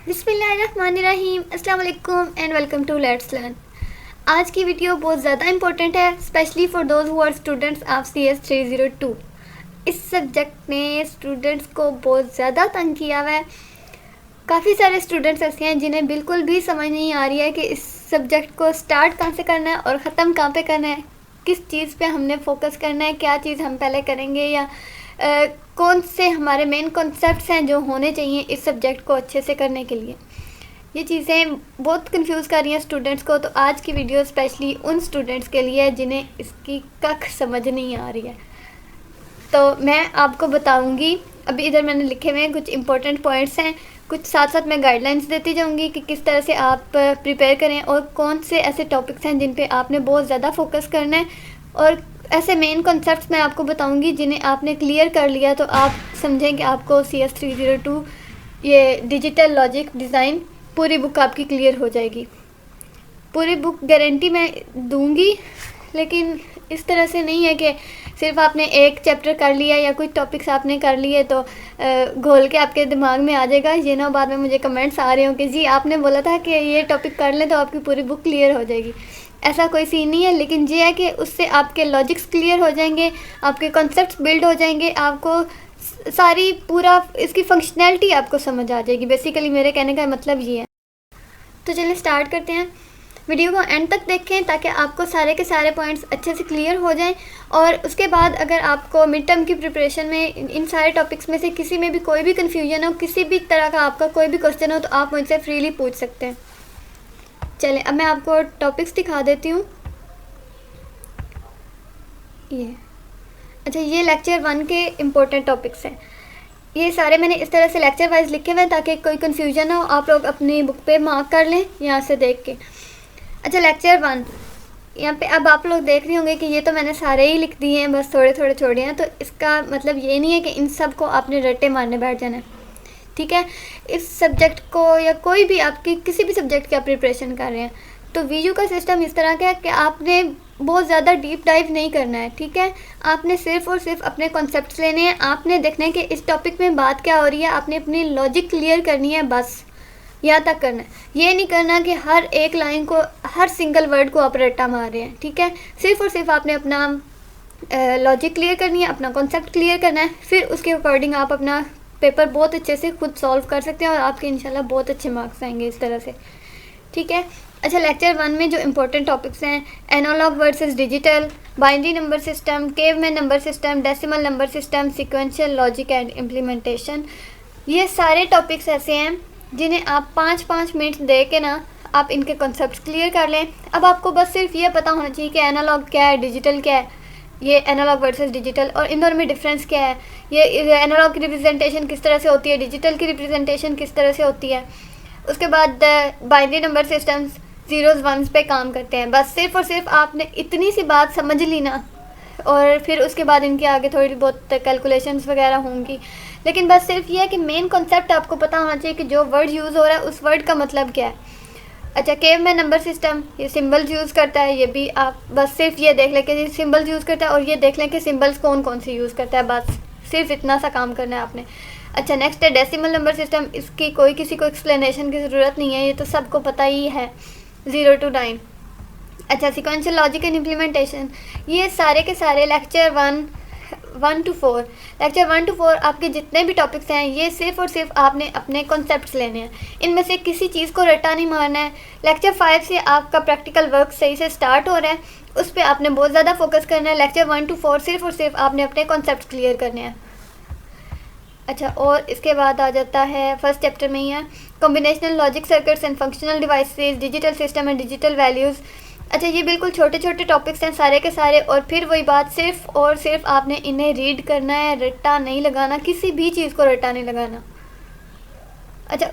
बिस्मिल्लाहिर्रहमानिर्रहीम अस्सलाम वालेकुम and welcome to let's learn. आज की वीडियो बहुत ज़्यादा इंपॉर्टेंट है, specially for those who are students of CS302। इस सब्जेक्ट ने स्टूडेंट्स को बहुत ज़्यादा तंग किया हुआ है। काफ़ी सारे स्टूडेंट्स ऐसे हैं जिन्हें बिल्कुल भी समझ नहीं आ रही है कि इस सब्जेक्ट को स्टार्ट कहाँ से करना है और ख़त्म कहाँ पे करना है, किस चीज़ पे हमने फोकस करना है, क्या चीज़ हम पहले करेंगे या कौन से हमारे मेन कॉन्सेप्ट्स हैं जो होने चाहिए इस सब्जेक्ट को अच्छे से करने के लिए। ये चीज़ें बहुत कंफ्यूज कर रही हैं स्टूडेंट्स को, तो आज की वीडियो स्पेशली उन स्टूडेंट्स के लिए है जिन्हें इसकी कख समझ नहीं आ रही है। तो मैं आपको बताऊंगी, अभी इधर मैंने लिखे हुए हैं कुछ इंपॉर्टेंट पॉइंट्स हैं, कुछ साथ साथ मैं गाइडलाइंस देती जाऊंगी कि किस तरह से आप प्रिपेयर करें और कौन से ऐसे टॉपिक्स हैं जिन पे आपने बहुत ज़्यादा फोकस करना है, और ऐसे मेन कॉन्सेप्ट्स मैं आपको बताऊंगी जिन्हें आपने क्लियर कर लिया तो आप समझें कि आपको CS302 ये डिजिटल लॉजिक डिज़ाइन पूरी बुक आपकी क्लियर हो जाएगी। पूरी बुक गारंटी मैं दूंगी, लेकिन इस तरह से नहीं है कि सिर्फ आपने एक चैप्टर कर लिया या कुछ टॉपिक्स आपने कर लिए तो घोल के आपके दिमाग में आ जाएगा। ये ना बाद में मुझे कमेंट्स आ रहे हो कि जी आपने बोला था कि ये टॉपिक कर लें तो आपकी पूरी बुक क्लियर हो जाएगी। ऐसा कोई सीन नहीं है, लेकिन ये है कि उससे आपके लॉजिक्स क्लियर हो जाएंगे, आपके कॉन्सेप्ट्स बिल्ड हो जाएंगे, आपको सारी पूरा इसकी फंक्शनैलिटी आपको समझ आ जाएगी। बेसिकली मेरे कहने का मतलब ये है। तो चलिए स्टार्ट करते हैं। वीडियो को एंड तक देखें ताकि आपको सारे के सारे पॉइंट्स अच्छे से क्लियर हो जाएं, और उसके बाद अगर आपको मिड टर्म की प्रिपरेशन में इन सारे टॉपिक्स में से किसी में भी कोई भी कन्फ्यूजन हो, किसी भी तरह का आपका कोई भी क्वेश्चन हो, तो आप मुझसे फ्रीली पूछ सकते हैं। चलें अब मैं आपको टॉपिक्स दिखा देती हूँ। ये लेक्चर 1 के इम्पोर्टेंट टॉपिक्स हैं। ये सारे मैंने इस तरह से लेक्चर वाइज लिखे हुए हैं ताकि कोई कन्फ्यूजन हो आप लोग अपनी बुक पे मार्क कर लें यहाँ से देख के। लेक्चर 1 यहाँ पे अब आप लोग देख रहे होंगे कि ये तो मैंने सारे ही लिख दिए हैं, बस थोड़े थोड़े छोड़े हैं। तो इसका मतलब ये नहीं है कि इन सब को आपने रट्टे मारने बैठ जाना है, ठीक है। इस सब्जेक्ट को या कोई भी आपकी किसी भी सब्जेक्ट की आप प्रिपरेशन कर रहे हैं तो वीडियो का सिस्टम इस तरह का है कि आपने बहुत ज़्यादा डीप डाइव नहीं करना है, ठीक है। आपने सिर्फ और सिर्फ अपने कॉन्सेप्ट्स लेने हैं, आपने देखना है कि इस टॉपिक में बात क्या हो रही है, आपने अपनी लॉजिक क्लियर करनी है, बस यहाँ तक करना है। ये नहीं करना कि हर एक लाइन को, हर सिंगल वर्ड को आप रट्टा मार रहे हैं, ठीक है। सिर्फ और सिर्फ आपने अपना लॉजिक क्लियर करनी है, अपना कॉन्सेप्ट क्लियर करना है, फिर उसके अकॉर्डिंग आप अपना पेपर बहुत अच्छे से खुद सॉल्व कर सकते हैं और आपके इंशाल्लाह बहुत अच्छे मार्क्स आएंगे इस तरह से, ठीक है। लेक्चर 1 में जो इम्पोर्टेंट टॉपिक्स हैं, analog versus digital, binary number system, केवमैन number system, decimal number system, sequential logic and implementation. ये सारे टॉपिक्स ऐसे हैं जिन्हें आप 5-5 मिनट दे के ना आप इनके कॉन्सेप्ट क्लियर कर लें। अब आपको बस सिर्फ ये पता होना चाहिए कि एनालॉग क्या है, डिजिटल क्या है, ये एनालॉग वर्सेस डिजिटल, और इन दोनों में डिफरेंस क्या है, ये एनालॉग की रिप्रेजेंटेशन किस तरह से होती है, डिजिटल की रिप्रेजेंटेशन किस तरह से होती है। उसके बाद binary number systems zeros ones पे काम करते हैं। बस सिर्फ और सिर्फ आपने इतनी सी बात समझ ली ना, और फिर उसके बाद इनके आगे थोड़ी बहुत कैलकुलेशंस वगैरह होंगी, लेकिन बस सिर्फ ये है कि मेन कॉन्सेप्ट आपको पता होना चाहिए कि जो वर्ड यूज़ हो रहा है उस वर्ड का मतलब क्या है। केवमैन नंबर सिस्टम ये सिंबल्स यूज़ करता है, ये भी आप बस सिर्फ ये देख लें कि सिंबल्स यूज़ करता है, और ये देख लें कि सिंबल्स कौन कौन से यूज़ करता है, बस सिर्फ इतना सा काम करना है आपने। नेक्स्ट है डेसिमल नंबर सिस्टम। इसकी कोई किसी को एक्सप्लेनेशन की ज़रूरत नहीं है, ये तो सबको पता ही है, 0 to 9। Sequential logic and implementation, ये सारे के सारे लेक्चर 1 to 4, लेक्चर 1 to 4 आपके जितने भी टॉपिक्स हैं ये सिर्फ और सिर्फ आपने अपने कॉन्सेप्ट्स लेने हैं, इनमें से किसी चीज़ को रट्टा नहीं मारना है। लेक्चर 5 से आपका प्रैक्टिकल वर्क सही से स्टार्ट हो रहा है, उस पर आपने बहुत ज़्यादा फोकस करना है। लेक्चर 1 to 4 सिर्फ और सिर्फ आपने अपने कॉन्सेप्ट्स क्लियर करने हैं। और इसके बाद आ जाता है फर्स्ट चैप्टर में ही है combinational logic circuits and functional devices, digital system and digital values. ये बिल्कुल छोटे छोटे टॉपिक्स हैं सारे के सारे, और फिर वही बात, सिर्फ और सिर्फ आपने इन्हें रीड करना है, रट्टा नहीं लगाना, किसी भी चीज़ को रट्टा नहीं लगाना।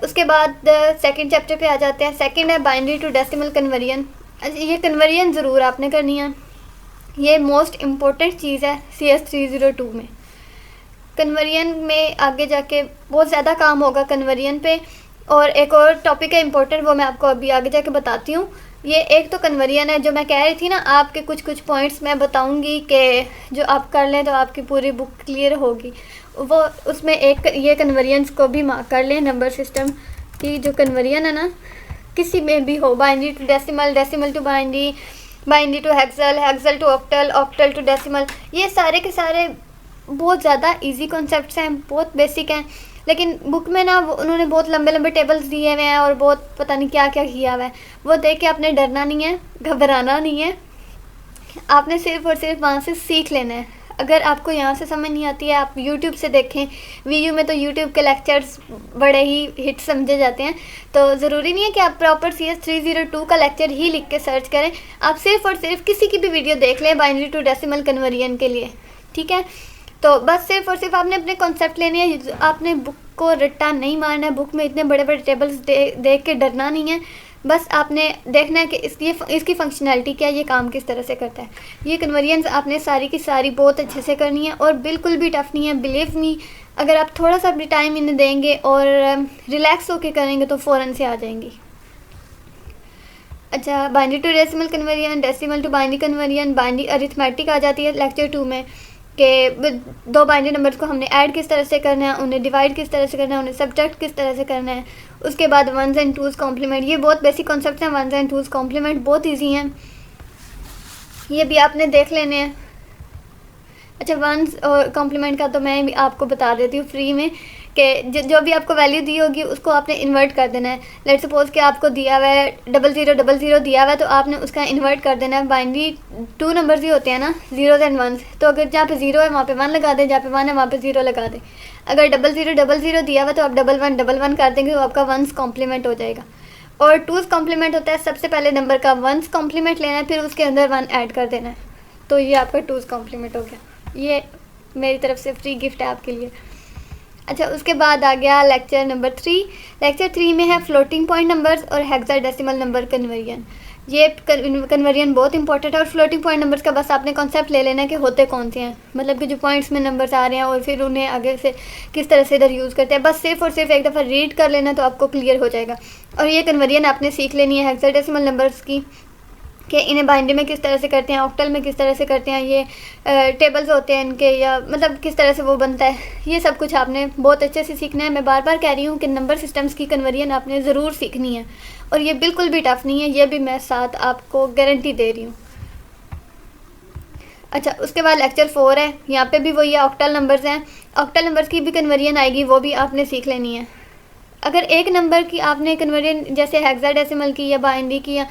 उसके बाद सेकंड चैप्टर पे आ जाते हैं। सेकंड है बाइनरी टू डेसिमल कन्वर्जन। ये कन्वर्जन ज़रूर आपने करनी है, ये मोस्ट इम्पोर्टेंट चीज़ है CS302 में। कन्वर्जन में आगे जाके बहुत ज़्यादा काम होगा कन्वर्जन पे, और एक और टॉपिक है इम्पोर्टेंट, वो मैं आपको अभी आगे जाके बताती हूँ। ये एक तो कन्वर्जन है, जो मैं कह रही थी ना, आपके कुछ पॉइंट्स मैं बताऊंगी कि जो आप कर लें तो आपकी पूरी बुक क्लियर होगी, वो उसमें एक ये कन्वर्जन्स को भी मार्क कर लें। नंबर सिस्टम की जो कन्वर्जन है ना, किसी में भी हो, binary to decimal, decimal to binary, binary to hexal, hexal to octal, octal to decimal, ये सारे के सारे बहुत ज़्यादा इजी कॉन्सेप्ट्स हैं, बहुत बेसिक हैं। लेकिन बुक में ना उन्होंने बहुत लंबे लंबे टेबल्स दिए हुए हैं और बहुत पता नहीं क्या क्या किया हुआ है। वो देख के आपने डरना नहीं है, घबराना नहीं है, आपने सिर्फ और सिर्फ वहाँ से सीख लेना है। अगर आपको यहाँ से समझ नहीं आती है, आप यूट्यूब से देखें। वीयू में तो यूट्यूब के लेक्चर्स बड़े ही हिट समझे जाते हैं, तो ज़रूरी नहीं है कि आप प्रॉपर CS 302 का लेक्चर ही लिख के सर्च करें। आप सिर्फ और सिर्फ किसी की भी वीडियो देख लें बाइनरी टू डेसिमल कन्वर्जन के लिए, ठीक है। तो बस सिर्फ और सिर्फ आपने अपने कॉन्सेप्ट लेने हैं, आपने बुक को रट्टा नहीं मारना है। बुक में इतने बड़े बड़े टेबल्स देख के डरना नहीं है। बस आपने देखना है कि इसकी फंक्शनैलिटी क्या है, ये काम किस तरह से करता है। ये कन्वर्जन्स आपने सारी की सारी बहुत अच्छे से करनी है और बिल्कुल भी टफ नहीं है। बिलीव मी, अगर आप थोड़ा सा भी टाइम इन्हें देंगे और रिलैक्स होकर करेंगे तो फ़ौरन से आ जाएंगी। अच्छा, binary to decimal conversion, decimal to binary conversion, binary arithmetic आ जाती है लेक्चर 2 में, कि दो बाइनरी नंबर्स को हमने ऐड किस तरह से करना है, उन्हें डिवाइड किस तरह से करना है, उन्हें सब्ट्रैक्ट किस तरह से करना है। उसके बाद वंस एंड टूज़ कॉम्प्लीमेंट, ये बहुत बेसिक कॉन्सेप्ट हैं। वंस एंड टूज़ कॉम्प्लीमेंट बहुत इजी हैं, ये भी आपने देख लेने हैं। अच्छा, वंस और कॉम्प्लीमेंट का तो मैं भी आपको बता देती हूँ फ्री में, कि जो भी आपको वैल्यू दी होगी उसको आपने इन्वर्ट कर देना है। लेट्स सपोज कि आपको दिया हुआ है 0000 दिया हुआ है, तो आपने उसका इन्वर्ट कर देना है। बाइनरी 2 नंबर्स ही होते हैं ना, ज़ीरोज़ एंड वंस, तो अगर जहाँ पे 0 है वहाँ पे 1 लगा दें, जहाँ पे 1 है वहाँ पे 0 लगा दें। अगर 0000 दिया हुआ है तो आप 1111 कर देंगे, तो आपका वंस कॉम्प्लीमेंट हो जाएगा। और टूज़ कॉम्प्लीमेंट होता है, सबसे पहले नंबर का वंस कॉम्प्लीमेंट लेना है, फिर उसके अंदर 1 ऐड कर देना है, तो ये आपका टूज़ कॉम्प्लीमेंट हो गया। ये मेरी तरफ से फ्री गिफ्ट है आपके लिए। अच्छा, उसके बाद आ गया लेक्चर नंबर 3। लेक्चर 3 में है फ्लोटिंग पॉइंट नंबर्स और हेक्साडेसिमल नंबर कन्वर्जन। ये कन्वर्जन बहुत इंपॉर्टेंट है। और फ्लोटिंग पॉइंट नंबर्स का बस आपने कॉन्सेप्ट ले लेना कि होते कौन से हैं, मतलब कि जो पॉइंट्स में नंबर्स आ रहे हैं और फिर उन्हें आगे से किस तरह से इधर यूज़ करते हैं। बस सिर्फ और सिर्फ एक दफ़ा रीड कर लेना तो आपको क्लियर हो जाएगा। और ये कन्वर्जन आपने सीख लेनी है हेक्साडेसिमल नंबर्स की, कि इन्हें बाइनरी में किस तरह से करते हैं, ऑक्टल में किस तरह से करते हैं, ये टेबल्स होते हैं इनके, या मतलब किस तरह से वो बनता है। ये सब कुछ आपने बहुत अच्छे से सीखना है। मैं बार बार कह रही हूँ कि नंबर सिस्टम्स की कन्वर्जन आपने ज़रूर सीखनी है, और ये बिल्कुल भी टफ नहीं है, ये भी मैं साथ आपको गारंटी दे रही हूँ। अच्छा, उसके बाद लेक्चर 4 है, यहाँ पे भी वही है, ऑक्टल नंबर्स हैं। ऑक्टल नंबर्स की भी कन्वर्जन आएगी, वो भी आपने सीख लेनी है। अगर एक नंबर की आपने कन्वर्जन जैसे हेक्साडेसिमल की या बाइनरी की या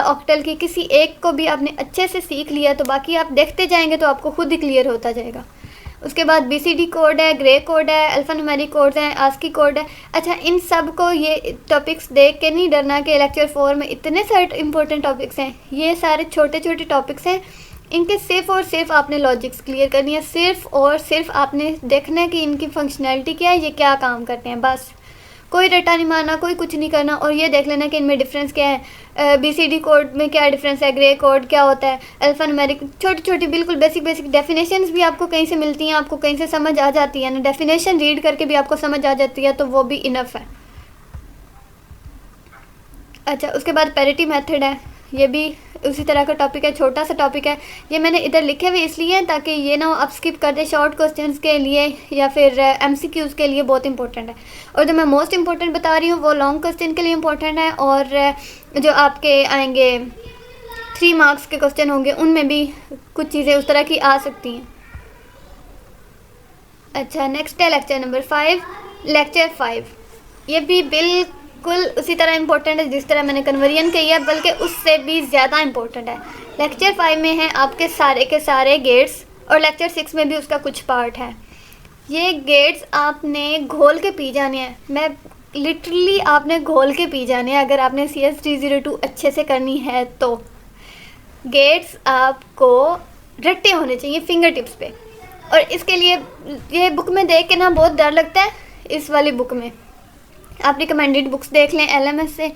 ऑक्टल की, किसी एक को भी आपने अच्छे से सीख लिया तो बाकी आप देखते जाएंगे तो आपको खुद ही क्लियर होता जाएगा। उसके बाद BCD कोड है, ग्रे कोड है, अल्फ़ान्यूमेरिक कोड्स हैं, आस्की कोड है। अच्छा, इन सब को ये टॉपिक्स देख के नहीं डरना कि लेक्चर 4 में इतने सारे इंपॉर्टेंट टॉपिक्स हैं। ये सारे छोटे छोटे टॉपिक्स हैं, इनके सिर्फ और सिर्फ आपने लॉजिक्स क्लियर करनी है। सिर्फ और सिर्फ आपने देखना है कि इनकी फंक्शनैलिटी क्या है, ये क्या काम करते हैं, बस। कोई रट्टा नहीं मारना, कोई कुछ नहीं करना। और ये देख लेना कि इनमें डिफरेंस क्या है, BCD कोड में क्या डिफरेंस है, ग्रे कोड क्या होता है, अल्फ़ान्यूमेरिक, छोटी छोटी बिल्कुल बेसिक डेफिनेशंस भी आपको कहीं से मिलती हैं, आपको कहीं से समझ आ जाती है ना। डेफिनेशन रीड करके भी आपको समझ आ जाती है, तो वो भी इनफ है। अच्छा, उसके बाद पैरिटी मेथड है, ये भी उसी तरह का टॉपिक है, छोटा सा टॉपिक है। ये मैंने इधर लिखे हुए इसलिए हैं ताकि ये ना आप स्किप कर दे, शॉर्ट क्वेश्चंस के लिए या फिर MCQs के लिए बहुत इंपॉर्टेंट है। और जो मैं मोस्ट इंपॉर्टेंट बता रही हूँ वो लॉन्ग क्वेश्चन के लिए इंपॉर्टेंट है, और जो आपके आएंगे 3 मार्क्स के क्वेश्चन होंगे उनमें भी कुछ चीज़ें उस तरह की आ सकती हैं। अच्छा, नेक्स्ट है लेक्चर नंबर 5। लेक्चर 5 ये भी बिल्कुल उसी तरह इंपॉर्टेंट है जिस तरह मैंने कन्वर्जन कही है, बल्कि उससे भी ज़्यादा इंपॉर्टेंट है। लेक्चर 5 में है आपके सारे के सारे गेट्स, और लेक्चर 6 में भी उसका कुछ पार्ट है। ये गेट्स आपने घोल के पी जाने हैं, मैं लिटरली आपने घोल के पी जाने हैं। अगर आपने CS 302 अच्छे से करनी है तो गेट्स आपको रट्टे होने चाहिए फिंगर टिप्स पे। और इसके लिए ये बुक में देख के ना बहुत डर लगता है। इस वाली बुक में आप रिकमेंडेड बुक्स देख लें LMS से,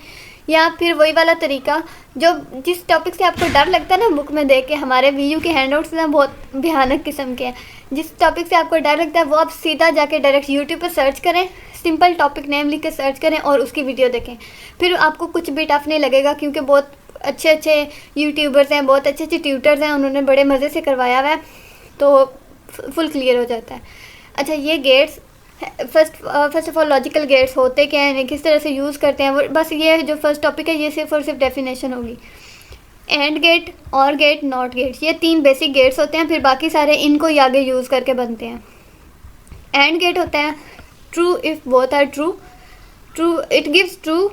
या फिर वही वाला तरीका जो जिस टॉपिक से आपको डर लगता है ना बुक में देख के। हमारे VU के हैंडआउट्स ना बहुत भयानक किस्म के हैं। जिस टॉपिक से आपको डर लगता है वो आप सीधा जाके डायरेक्ट YouTube पर सर्च करें, सिंपल टॉपिक नेम लिख के सर्च करें और उसकी वीडियो देखें। फिर आपको कुछ भी टफ नहीं लगेगा, क्योंकि बहुत अच्छे अच्छे यूट्यूबर्स हैं, बहुत अच्छे अच्छे ट्यूटर्स हैं, उन्होंने बड़े मज़े से करवाया हुआ है, तो फुल क्लियर हो जाता है। अच्छा, ये gates first of all logical gates होते क्या हैं, किस तरह से यूज़ करते हैं, वो बस ये जो फर्स्ट टॉपिक है ये सिर्फ और सिर्फ डेफिनेशन होगी। एंड गेट, और गेट, नॉट गेट, ये 3 बेसिक गेट्स होते हैं, फिर बाकी सारे इनको ही आगे यूज़ करके बनते हैं। एंड गेट होता है true if both are true, it gives true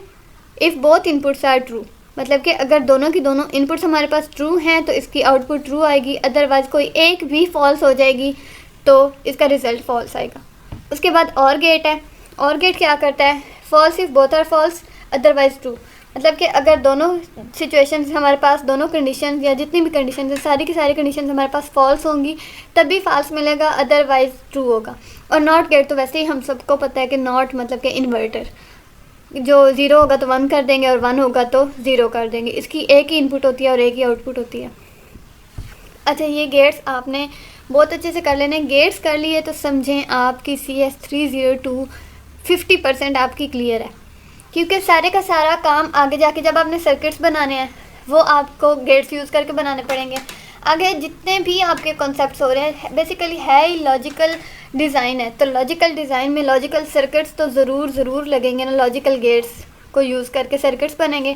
if both inputs are true, मतलब कि अगर दोनों की दोनों इनपुट्स हमारे पास ट्रू हैं तो इसकी आउटपुट ट्रू आएगी, अदरवाइज़ कोई एक भी फॉल्स हो जाएगी तो इसका रिज़ल्ट फॉल्स आएगा। उसके बाद और गेट है, और गेट क्या करता है, false if both are false otherwise true, मतलब कि अगर दोनों सिचुएशंस हमारे पास, दोनों कंडीशन या जितनी भी कंडीशन है सारी की सारी कंडीशन हमारे पास फॉल्स होंगी तभी फॉल्स मिलेगा, अदरवाइज ट्रू होगा। और नॉट गेट तो वैसे ही हम सबको पता है कि नॉट मतलब कि इन्वर्टर, जो 0 होगा तो 1 कर देंगे और 1 होगा तो 0 कर देंगे, इसकी एक ही इनपुट होती है और एक ही आउटपुट होती है। अच्छा, ये गेट्स आपने बहुत अच्छे से कर लेने। गेट्स कर लिए तो समझें आपकी CS 302 50% आपकी क्लियर है, क्योंकि सारे का सारा काम आगे जाके जब आपने सर्किट्स बनाने हैं वो आपको गेट्स यूज़ करके बनाने पड़ेंगे। आगे जितने भी आपके कॉन्सेप्ट्स हो रहे हैं बेसिकली है ही लॉजिकल डिज़ाइन है, तो लॉजिकल डिज़ाइन में लॉजिकल सर्किट्स तो ज़रूर लगेंगे ना, लॉजिकल गेट्स को यूज़ करके सर्किट्स बनेंगे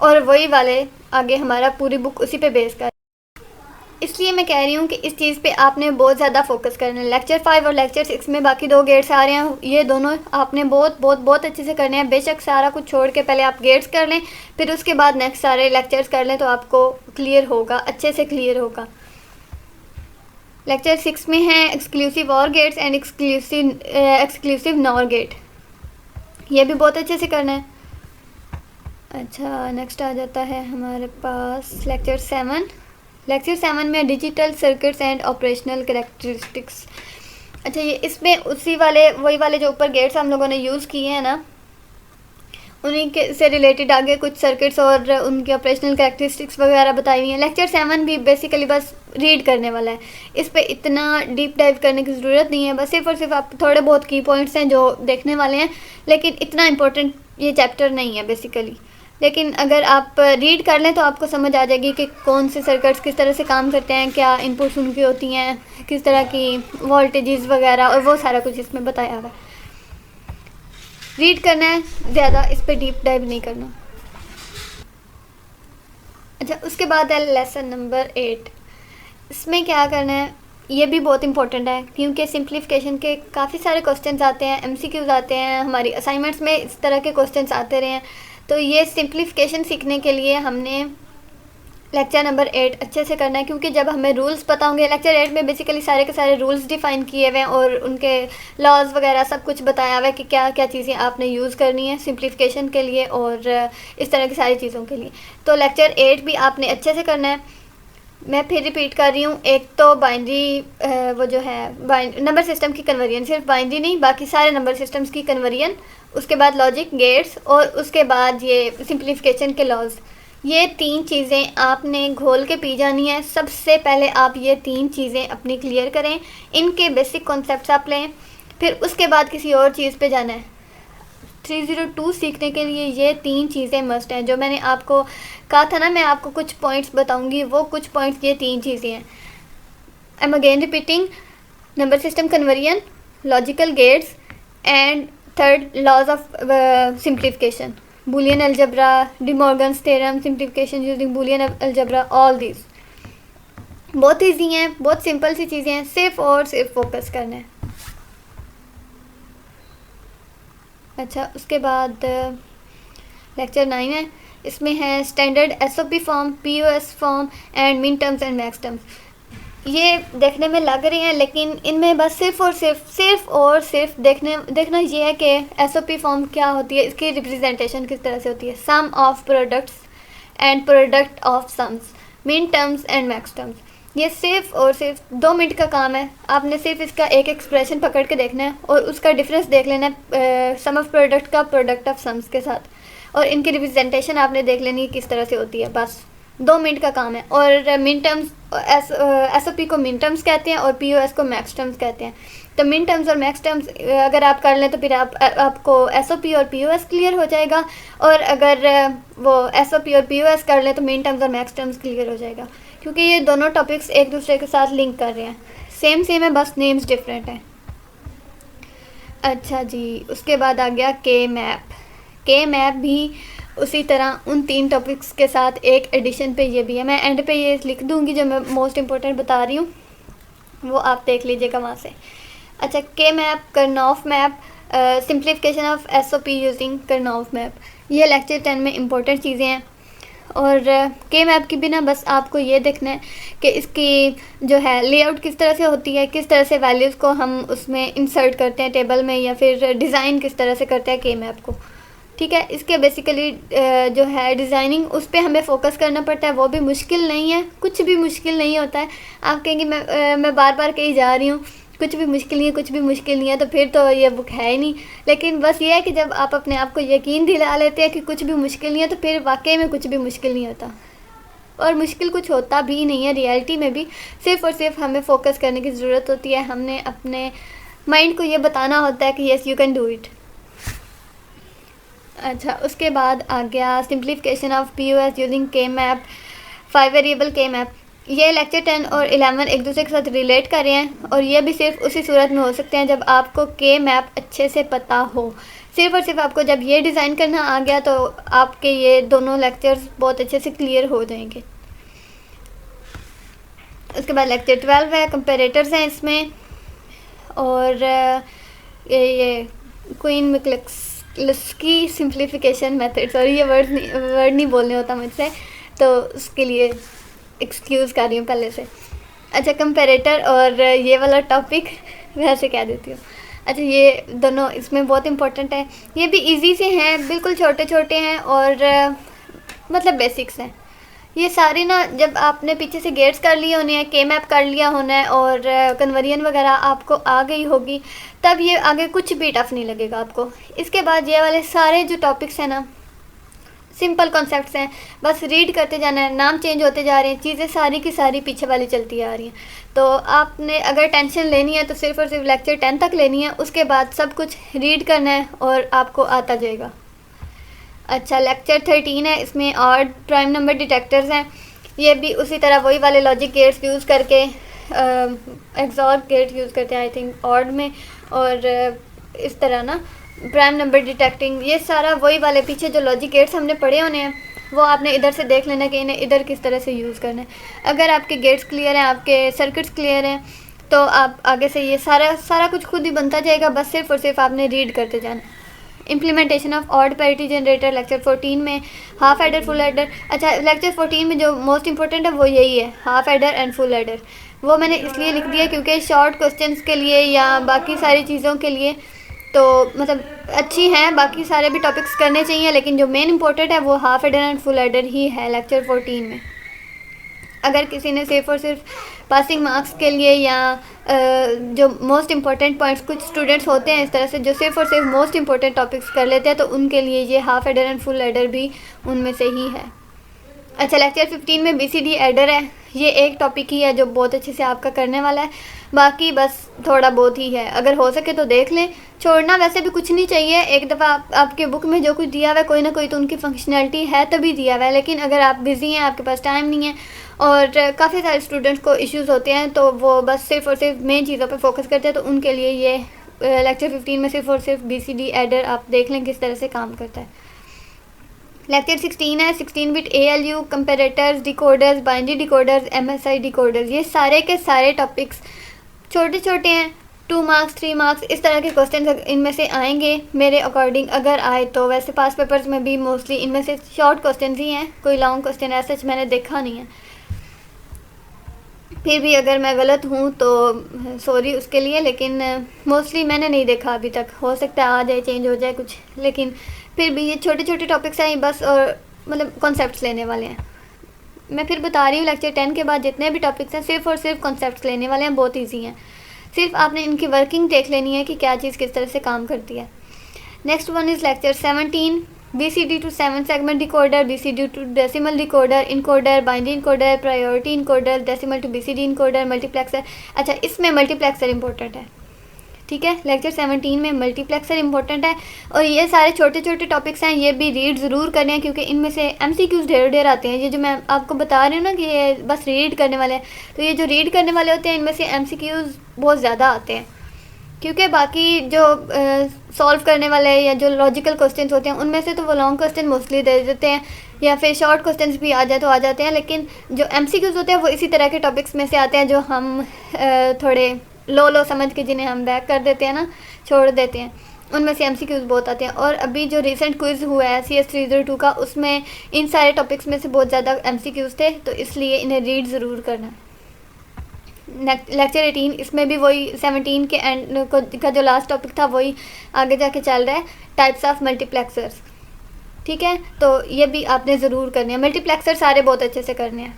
और वही वाले आगे हमारा पूरी बुक उसी पे बेस कर। इसलिए मैं कह रही हूँ कि इस चीज़ पे आपने बहुत ज़्यादा फोकस करना है। लेक्चर 5 और लेक्चर 6 में बाकी 2 गेट्स आ रहे हैं, ये दोनों आपने बहुत अच्छे से करने हैं। बेशक सारा कुछ छोड़ के पहले आप गेट्स कर लें, फिर उसके बाद नेक्स्ट सारे लेक्चर्स कर लें तो आपको क्लियर होगा, अच्छे से क्लियर होगा। लेक्चर 6 में है exclusive OR gates and exclusive NOR gate, ये भी बहुत अच्छे से करना है। अच्छा, नेक्स्ट आ जाता है हमारे पास लेक्चर 7। लेक्चर 7 में digital circuits and operational characteristics. अच्छा, ये इसमें वही वाले जो ऊपर गेट्स हम लोगों ने यूज़ किए हैं ना, उन्हीं के से रिलेटेड आगे कुछ सर्किट्स और उनके ऑपरेशनल कैरेक्टरिस्टिक्स वगैरह बताई हुई हैं। लेक्चर 7 भी बेसिकली बस रीड करने वाला है, इस पर इतना डीप डाइव करने की ज़रूरत नहीं है, बस सिर्फ और सिर्फ आप थोड़े बहुत की पॉइंट्स हैं जो देखने वाले हैं, लेकिन इतना इम्पोर्टेंट ये चैप्टर नहीं है बेसिकली। लेकिन अगर आप रीड कर लें तो आपको समझ आ जाएगी कि कौन से सर्किट्स किस तरह से काम करते हैं, क्या इनपुट्स उनकी होती हैं, किस तरह की वोल्टेजेस वगैरह, और वो सारा कुछ इसमें बताया हुआ है। रीड करना है, ज़्यादा इस पर डीप डाइव नहीं करना। अच्छा, उसके बाद है लेसन नंबर 8। इसमें क्या करना है, ये भी बहुत इंपॉर्टेंट है क्योंकि सिंप्लीफिकेशन के काफ़ी सारे क्वेश्चंस आते हैं, MCQs आते हैं, हमारी असाइनमेंट्स में इस तरह के क्वेश्चंस आते रहे हैं। तो ये सिंप्लीफिकेशन सीखने के लिए हमने लेक्चर नंबर 8 अच्छे से करना है, क्योंकि जब हमें रूल्स पता होंगे, लेक्चर 8 में बेसिकली सारे के सारे रूल्स डिफ़ाइन किए हुए हैं और उनके लॉज वगैरह सब कुछ बताया हुआ है कि क्या क्या चीज़ें आपने यूज़ करनी है सिंप्लीफिकेशन के लिए और इस तरह की सारी चीज़ों के लिए। तो लेक्चर 8 भी आपने अच्छे से करना है। मैं फिर रिपीट कर रही हूँ, एक तो बाइनरी वो जो है नंबर सिस्टम की कन्वर्जन, सिर्फ बाइनरी नहीं बाकी सारे नंबर सिस्टम्स की कन्वर्जन, उसके बाद लॉजिक गेट्स और उसके बाद ये सिंप्लीफिकेशन के लॉज। ये 3 चीज़ें आपने घोल के पी जानी है। सबसे पहले आप ये 3 चीज़ें अपनी क्लियर करें, इनके बेसिक कॉन्सेप्ट्स आप लें, फिर उसके बाद किसी और चीज़ पे जाना है। 302 सीखने के लिए ये 3 चीज़ें मस्ट हैं। जो मैंने आपको कहा था ना, मैं आपको कुछ पॉइंट्स बताऊंगी, वो कुछ पॉइंट्स ये 3 चीज़ें हैं। I am again repeating, number system conversion, logical gates and third laws of simplification, Boolean algebra, De Morgan's theorem, simplification using Boolean algebra, all this बहुत ईजी हैं, बहुत सिंपल सी चीज़ें हैं, सिर्फ और सिर्फ फोकस करना है। अच्छा, उसके बाद लेक्चर 9 है, इसमें है standard SOP form, POS form and मिन टर्म्स एंड मैक्स टर्म्स। ये देखने में लग रही हैं लेकिन इनमें बस सिर्फ और सिर्फ देखना ये है कि SOP फॉर्म क्या होती है, इसकी रिप्रेजेंटेशन किस तरह से होती है, sum of products and product of sums, min terms and max terms. ये सिर्फ और सिर्फ 2 मिनट का काम है। आपने सिर्फ इसका एक एक्सप्रेशन पकड़ के देखना है और उसका डिफरेंस देख लेना है सम ऑफ प्रोडक्ट का प्रोडक्ट ऑफ सम्स के साथ, और इनकी रिप्रेजेंटेशन आपने देख लेनी है किस तरह से होती है। बस 2 मिनट का काम है। और मिन टर्म्स, SOP को मिन टर्म्स कहते हैं और POS को मैक्स टर्म्स कहते हैं। तो मिन टर्म्स और मैक्स टर्म्स अगर आप कर लें तो फिर आपको SOP और POS क्लियर हो जाएगा, और अगर वो SOP और POS कर लें तो मिन टर्म्स और मैक्स टर्म्स क्लियर हो जाएगा, क्योंकि ये दोनों टॉपिक्स एक दूसरे के साथ लिंक कर रहे हैं। सेम है, बस नेम्स डिफरेंट हैं। अच्छा जी, उसके बाद आ गया के मैप। के मैप भी उसी तरह उन 3 टॉपिक्स के साथ एक एडिशन पे ये भी है। मैं एंड पे ये लिख दूँगी जो मैं मोस्ट इम्पोर्टेंट बता रही हूँ, वो आप देख लीजिएगा वहाँ से। अच्छा, K map, Karnaugh map, simplification of SOP using Karnaugh map, ये लेक्चर 10 में इम्पोर्टेंट चीज़ें हैं। और के मैप की भी ना बस आपको ये देखना है कि इसकी जो है लेआउट किस तरह से होती है, किस तरह से वैल्यूज़ को हम उसमें इंसर्ट करते हैं टेबल में, या फिर डिज़ाइन किस तरह से करते हैं के मैप को। ठीक है, इसके बेसिकली जो है डिज़ाइनिंग, उस पर हमें फ़ोकस करना पड़ता है। वो भी मुश्किल नहीं है, कुछ भी मुश्किल नहीं होता है। आप कहेंगे मैं बार बार कही जा रही हूँ कुछ भी मुश्किल नहीं है, कुछ भी मुश्किल नहीं है, तो फिर तो ये बुक है ही नहीं। लेकिन बस ये है कि जब आप अपने आप को यकीन दिला लेते हैं कि कुछ भी मुश्किल नहीं है, तो फिर वाकई में कुछ भी मुश्किल नहीं होता। और मुश्किल कुछ होता भी नहीं है रियलिटी में भी। सिर्फ़ और सिर्फ हमें फ़ोकस करने की ज़रूरत होती है। हमने अपने माइंड को ये बताना होता है कि yes you can do it. अच्छा, उसके बाद आ गया सिंप्लीफिकेशन ऑफ POS यूजिंग के मैप, 5 वेरिएबल के मैप। ये लेक्चर 10 और 11 एक दूसरे के साथ रिलेट कर रहे हैं, और ये भी सिर्फ उसी सूरत में हो सकते हैं जब आपको के मैप अच्छे से पता हो। सिर्फ और सिर्फ आपको जब ये डिज़ाइन करना आ गया तो आपके ये दोनों लेक्चर्स बहुत अच्छे से क्लियर हो जाएंगे। उसके बाद लेक्चर 12 है, कंपेरेटर्स हैं इसमें, और ये क्वीन मैक्लस्की सिंप्लीफिकेशन मेथड, सॉरी ये वर्ड नहीं बोलने होता मुझसे, तो उसके लिए एक्सक्यूज़ कर रही हूँ पहले से। अच्छा, कंपेरेटर और ये वाला टॉपिक वैसे कह देती हूँ। अच्छा, ये दोनों इसमें बहुत इंपॉर्टेंट है। ये भी इजी से हैं, बिल्कुल छोटे छोटे हैं, और मतलब बेसिक्स हैं ये सारे ना। जब आपने पीछे से गेट्स कर लिए होने हैं, के मैप कर लिया होना है, और कन्वर्जन वगैरह आपको आ गई होगी, तब ये आगे कुछ भी टफ नहीं लगेगा आपको। इसके बाद ये वाले सारे जो टॉपिक्स हैं ना, सिंपल कॉन्सेप्ट्स हैं, बस रीड करते जाना है। नाम चेंज होते जा रहे हैं, चीज़ें सारी की सारी पीछे वाली चलती आ रही हैं। तो आपने अगर टेंशन लेनी है तो सिर्फ और सिर्फ लेक्चर 10 तक लेनी है, उसके बाद सब कुछ रीड करना है और आपको आता जाएगा। अच्छा, लेक्चर 13 है, इसमें ऑड प्राइम नंबर डिटेक्टर्स हैं। ये भी उसी तरह वही वाले लॉजिक गेट्स यूज़ करके, एक्सॉर गेट यूज़ करते हैं आई थिंक ऑड में, और इस तरह ना प्राइम नंबर डिटेक्टिंग, ये सारा वही वाले पीछे जो लॉजिक गेट्स हमने पढ़े होने हैं, वो आपने इधर से देख लेना कि इन्हें इधर किस तरह से यूज़ करना है। अगर आपके गेट्स क्लियर हैं, आपके सर्किट्स क्लियर हैं, तो आप आगे से ये सारा कुछ खुद ही बनता जाएगा, बस सिर्फ और सिर्फ आपने रीड करते जाना। Implementation of odd parity generator lecture 14 में, हाफ एडर फुल एडर। अच्छा, लेक्चर 14 में जो मोस्ट इंपॉर्टेंट है वो यही है, half adder and full adder. वो मैंने इसलिए लिख दिया क्योंकि शॉर्ट क्वेश्चंस के लिए या बाकी सारी चीज़ों के लिए तो मतलब अच्छी हैं, बाकी सारे भी टॉपिक्स करने चाहिए, लेकिन जो मेन इंपॉर्टेंट है वो half adder and full adder ही है लेक्चर 14 में। अगर किसी ने सिर्फ और सिर्फ पासिंग मार्क्स के लिए या जो मोस्ट इम्पॉर्टेंट पॉइंट्स, कुछ स्टूडेंट्स होते हैं इस तरह से जो सिर्फ और सिर्फ मोस्ट इम्पॉर्टेंट टॉपिक्स कर लेते हैं, तो उनके लिए ये half adder and full adder भी उनमें से ही है। अच्छा, लेक्चर 15 में BCD एडर है। ये एक टॉपिक ही है जो बहुत अच्छे से आपका करने वाला है, बाकी बस थोड़ा बहुत ही है। अगर हो सके तो देख लें, छोड़ना वैसे भी कुछ नहीं चाहिए। एक दफ़ा आपके बुक में जो कुछ दिया हुआ है, कोई ना कोई तो उनकी फंक्शनैलिटी है तभी दिया हुआ है, लेकिन अगर आप बिज़ी हैं, आपके पास टाइम नहीं है, और काफ़ी सारे स्टूडेंट्स को इश्यूज़ होते हैं, तो वो बस सिर्फ और सिर्फ मेन चीज़ों पर फोकस करते हैं, तो उनके लिए ये लेक्चर 15 में सिर्फ और सिर्फ BCD एडर आप देख लें किस तरह से काम करता है। लेक्चर 16 है, 16 bit ALU, comparators, decoders, binary decoders, MSI decoders. ये सारे के सारे टॉपिक्स छोटे छोटे हैं, 2 मार्क्स 3 मार्क्स इस तरह के क्वेश्चन इनमें से आएंगे मेरे अकॉर्डिंग, अगर आए तो। वैसे पास पेपर्स में भी मोस्टली इनमें से शॉर्ट क्वेश्चन ही हैं, कोई लॉन्ग क्वेश्चन ऐसा मैंने देखा नहीं है। फिर भी अगर मैं गलत हूँ तो सॉरी उसके लिए, लेकिन मोस्टली मैंने नहीं देखा अभी तक। हो सकता है आ जाए, चेंज हो जाए कुछ, लेकिन फिर भी ये छोटे छोटे टॉपिक्स हैं बस, और मतलब कॉन्सेप्ट्स लेने वाले हैं। मैं फिर बता रही हूँ, लेक्चर 10 के बाद जितने भी टॉपिक्स हैं सिर्फ और सिर्फ कॉन्सेप्ट्स लेने वाले हैं, बहुत ईजी हैं। सिर्फ आपने इनकी वर्किंग देख लेनी है कि क्या चीज़ किस तरह से काम करती है। Next one is lecture 17, BCD to 7 segment decoder, BCD to decimal decoder, encoder, binary encoder, priority encoder, decimal to BCD encoder, multiplexer। अच्छा, इसमें मल्टीप्लेक्सर इंपॉर्टेंट है, ठीक है। लेक्चर 17 में मल्टीप्लेक्सर इंपॉर्टेंट है, और ये सारे छोटे छोटे टॉपिक्स हैं, ये भी रीड ज़रूर करें क्योंकि इनमें से MCQs ढेर आते हैं। ये जो मैं आपको बता रही हूँ ना कि ये बस रीड करने वाले हैं, तो ये जो रीड करने वाले होते हैं इनमें से MCQs बहुत ज़्यादा आते हैं। क्योंकि बाकी जो सॉल्व करने वाले या जो लॉजिकल क्वेश्चंस होते हैं उनमें से तो वो लॉन्ग क्वेश्चन मोस्टली दे देते हैं, या फिर शॉर्ट क्वेश्चंस भी आ जाए तो आ जाते हैं, लेकिन जो एमसीक्यूज़ होते हैं वो इसी तरह के टॉपिक्स में से आते हैं जो हम थोड़े लो समझ के जिन्हें हम बैक कर देते हैं ना, छोड़ देते हैं, उनमें से एमसीक्यूज़ बहुत आते हैं। और अभी जो रिसेंट क्विज़ हुआ है CS 302 का, उसमें इन सारे टॉपिक्स में से बहुत ज़्यादा एमसीक्यूज़ थे, तो इसलिए इन्हें रीड ज़रूर करना है। लेक्चर 18 इसमें भी वही 17 के एंड का जो लास्ट टॉपिक था वही आगे जाके चल रहा है, टाइप्स ऑफ मल्टीप्लेक्सर्स। ठीक है, तो ये भी आपने ज़रूर करने हैं, मल्टीप्लेक्सर सारे बहुत अच्छे से करने हैं।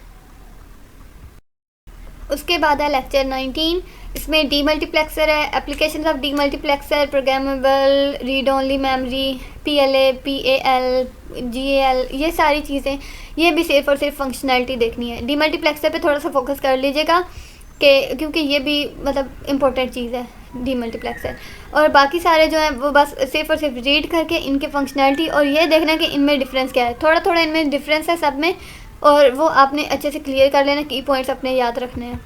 उसके बाद है लेक्चर 19, इसमें डी मल्टीप्लेक्सर है, application of D multiplexer, programmable, read only memory, PLA, PAL, GAL, ये सारी चीज़ें, ये भी सिर्फ और सिर्फ फंक्शनैलिटी देखनी है। डी मल्टीप्लेक्सर पे थोड़ा सा फोकस कर लीजिएगा कि क्योंकि ये भी मतलब इम्पोर्टेंट चीज़ है डी मल्टीप्लेक्सर। और बाकी सारे जो हैं वो बस सिर्फ और सिर्फ रीड करके इनके फंक्शनैलिटी और ये देखना कि इनमें डिफरेंस क्या है, थोड़ा थोड़ा इनमें डिफरेंस है सब में, और वो आपने अच्छे से क्लियर कर लेना, की पॉइंट्स अपने याद रखने हैं।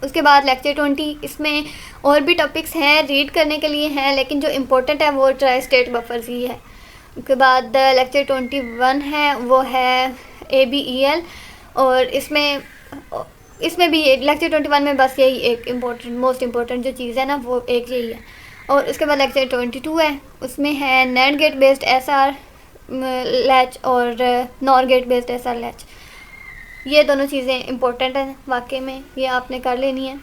उसके बाद लेक्चर 20, इसमें और भी टॉपिक्स हैं रीड करने के लिए हैं, लेकिन जो इम्पोर्टेंट है वो ट्राई स्टेट बफर्स ही है। उसके बाद लेक्चर 21 है, वो है ABEL, और इसमें भी लेक्चर 21 में बस यही एक इम्पोर्टेंट मोस्ट इम्पोर्टेंट जो चीज़ है ना वो एक यही है। और उसके बाद लेक्चर 22 है, उसमें है NAND gate based SR latch और NOR gate based SR latch. ये दोनों चीज़ें इंपॉर्टेंट हैं वाकई में, ये आपने कर लेनी है,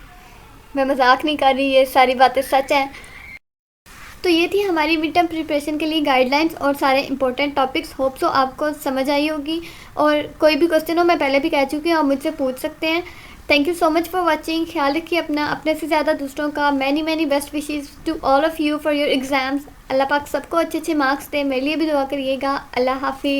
मैं मजाक नहीं कर रही, ये सारी बातें सच हैं। तो ये थी हमारी मिड टर्म प्रिपरेशन के लिए गाइडलाइंस और सारे इंपॉर्टेंट टॉपिक्स। होप सो आपको समझ आई होगी, और कोई भी क्वेश्चन हो, मैं पहले भी कह चुकी हूँ, आप मुझसे पूछ सकते हैं। Thank you so much for watching. ख्याल रखिए अपना, अपने से ज़्यादा दूसरों का। Many best wishes to all of you for your exams. Allah पाक सबको अच्छे अच्छे मार्क्स दे, मेरे लिए भी दुआ करिएगा। अल्लाह हाफिज़।